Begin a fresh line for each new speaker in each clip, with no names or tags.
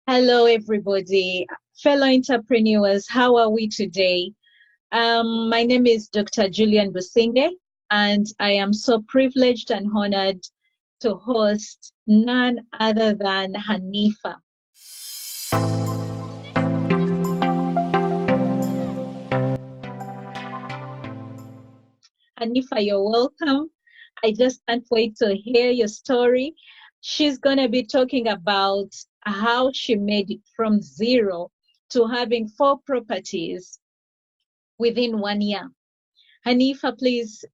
Hello, everybody. Fellow entrepreneurs, how are we today? My name is Dr. Julian Businge, and I am so privileged and honored to host none other than Hanifa. Hanifa, you're welcome. I just can't wait to hear your story. She's going to be talking about how she made it from zero to having 4 properties within 1 year. Hanifa, please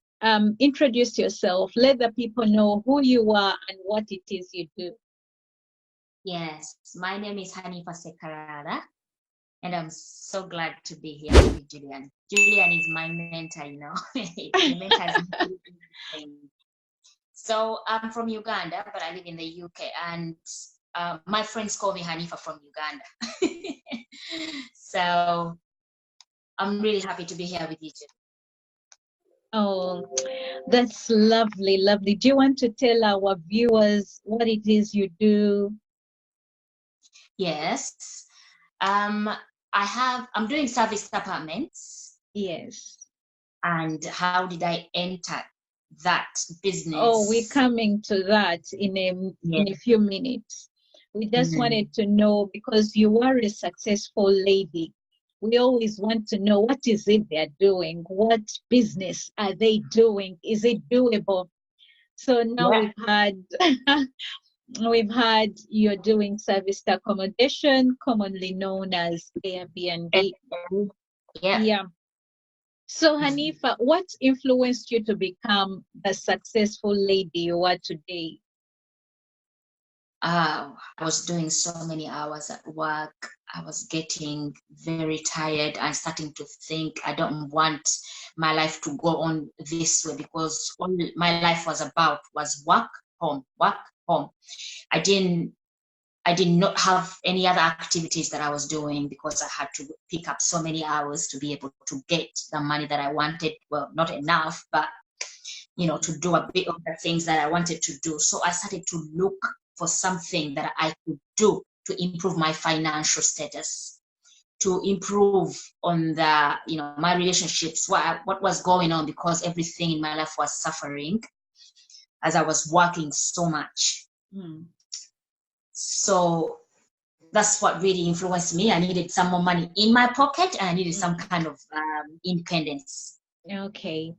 introduce yourself. Let the people know who you are and what it is you do.
Yes, my name is Hanifa Sekarada, and I'm so glad to be here with Julian. Julian is my mentor, He mentors me. So I'm from Uganda, but I live in the UK, and my friends call me Hanifa from Uganda. So I'm really happy to be here with you today.
Oh, that's lovely, lovely. Do you want to tell our viewers what it is you do?
Yes. I'm doing service apartments.
Yes.
And how did I enter that business?
Oh, we're coming to that in a few minutes. We just wanted to know, because you are a successful lady, we always want to know what is it they're doing, what business are they doing, is it doable? So now we've had you're doing serviced accommodation, commonly known as Airbnb. Yeah. So Hanifa, what influenced you to become the successful lady you are today?
I was doing so many hours at work. I was getting very tired and starting to think I don't want my life to go on this way, because all my life was about was work, home, work, home. I did not have any other activities that I was doing, because I had to pick up so many hours to be able to get the money that I wanted. Well, not enough, but to do a bit of the things that I wanted to do. So I started to look for something that I could do to improve my financial status, to improve on my relationships, what was going on, because everything in my life was suffering as I was working so much. So that's what really influenced me. I needed some more money in my pocket, and I needed some kind of independence.
Okay.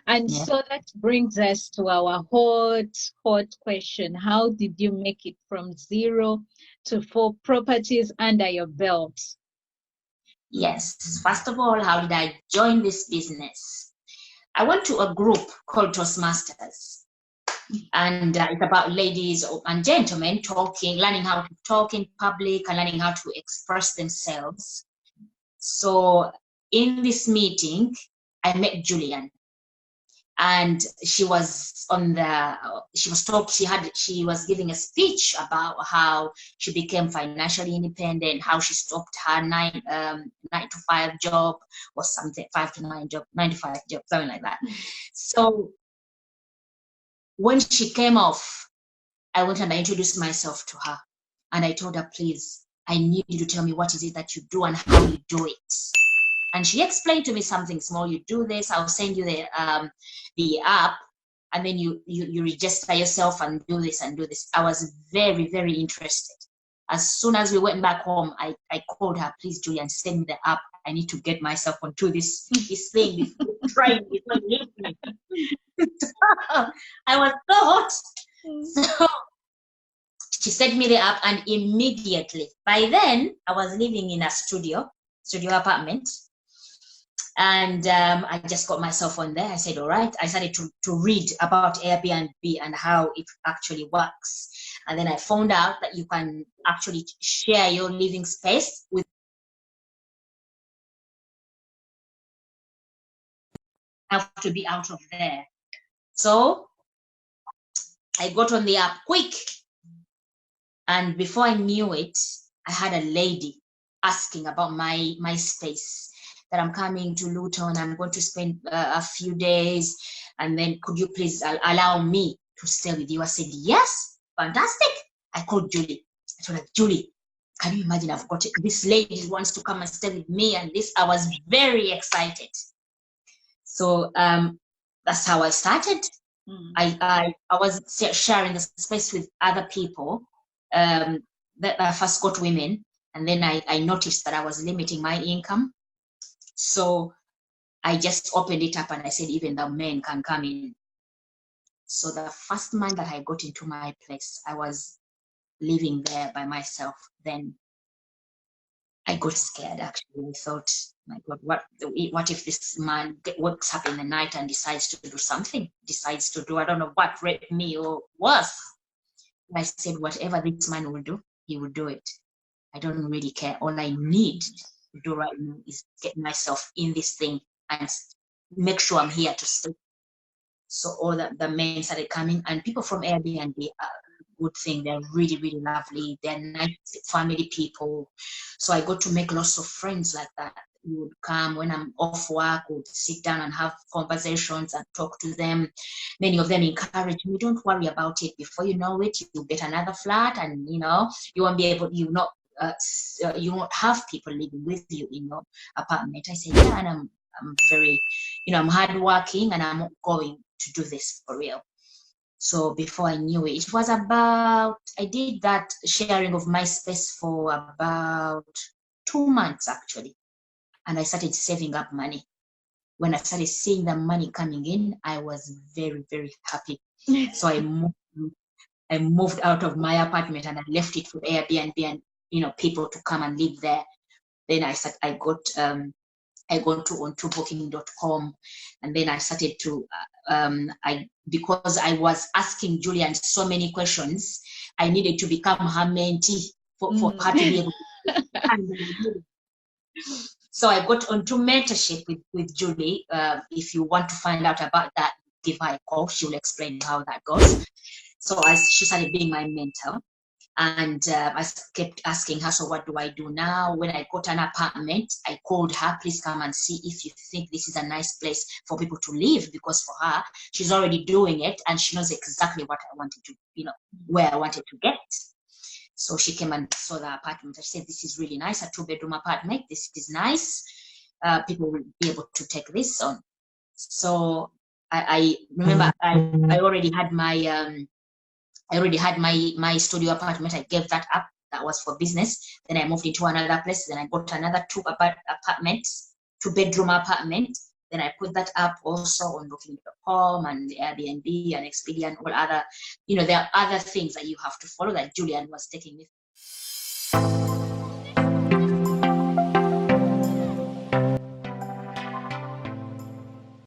And so that brings us to our hot question. How did you make it from 0 to 4 properties under your belt?
Yes. First of all, how did I join this business? I went to a group called Toastmasters. And it's about ladies and gentlemen talking, learning how to talk in public and learning how to express themselves. So in this meeting, I met Julian, and she was giving a speech about how she became financially independent, how she stopped her 9 to 5 job or something, 5 to 9 job, 9 to 5 job, something like that. So when she came off, I went and I introduced myself to her, and I told her, please, I need you to tell me what is it that you do and how you do it. And she explained to me something small. You do this, I'll send you the app, and then you register yourself and do this and do this. I was very, very interested. As soon as we went back home, I called her, please, Julian, send me the app. I need to get myself onto this thing before trying before you leave me. I was so hot. So she sent me the app, and immediately, by then, I was living in a studio apartment. And I just got myself on there. I said, all right. I started to read about Airbnb and how it actually works. And then I found out that you can actually share your living space with have to be out of there. So I got on the app quick. And before I knew it, I had a lady asking about my space, that I'm coming to Luton. I'm going to spend a few days. And then could you please allow me to stay with you? I said, yes, fantastic. I called Julie. I told her, Julie, Can you imagine? I've got this lady wants to come and stay with me, and this. I was very excited. So that's how I started. I was sharing the space with other people that I first got women, and then I noticed that I was limiting my income. So I just opened it up and I said, even the men can come in. So the first man that I got into my place, I was living there by myself. Then I got scared, actually. I thought, my God, what if this man wakes up in the night and decides to do something, decides to do, I don't know what, rape me or worse. I said, whatever this man will do, he will do it. I don't really care. All I need to do right now is get myself in this thing and make sure I'm here to stay. So all the men started coming, and people from Airbnb are a good thing. They're really, really lovely. They're nice family people. So I got to make lots of friends like that. You would come when I'm off work, would sit down and have conversations and talk to them. Many of them encourage me, don't worry about it. Before you know it, you'll get another flat, and you won't be able, you won't have people living with you in your apartment. I said, yeah, and I'm very, I'm hardworking, and I'm going to do this for real. So before I knew it, it was about, I did that sharing of my space for about 2 months actually. And I started saving up money. When I started seeing the money coming in, I was very, very happy. So I moved out of my apartment and I left it for Airbnb and, people to come and live there. Then I got onto booking.com, and then I started to because I was asking Julian so many questions, I needed to become her mentee for her to be able to. So I got onto mentorship with Julie. If you want to find out about that, give her a call. She will explain how that goes. So she started being my mentor. And I kept asking her, so what do I do now? When I got an apartment, I called her, please come and see if you think this is a nice place for people to live, because for her, she's already doing it and she knows exactly what I wanted to, where I wanted to get. So she came and saw the apartment. I said, this is really nice, a 2-bedroom apartment. This is nice. People will be able to take this on. So I remember I already had my studio apartment. I gave that up. That was for business. Then I moved into another place. Then I got another 2-bedroom apartment. Then I put that up also on booking.com and Airbnb and Expedia and all other, there are other things that you have to follow that Julian was taking me.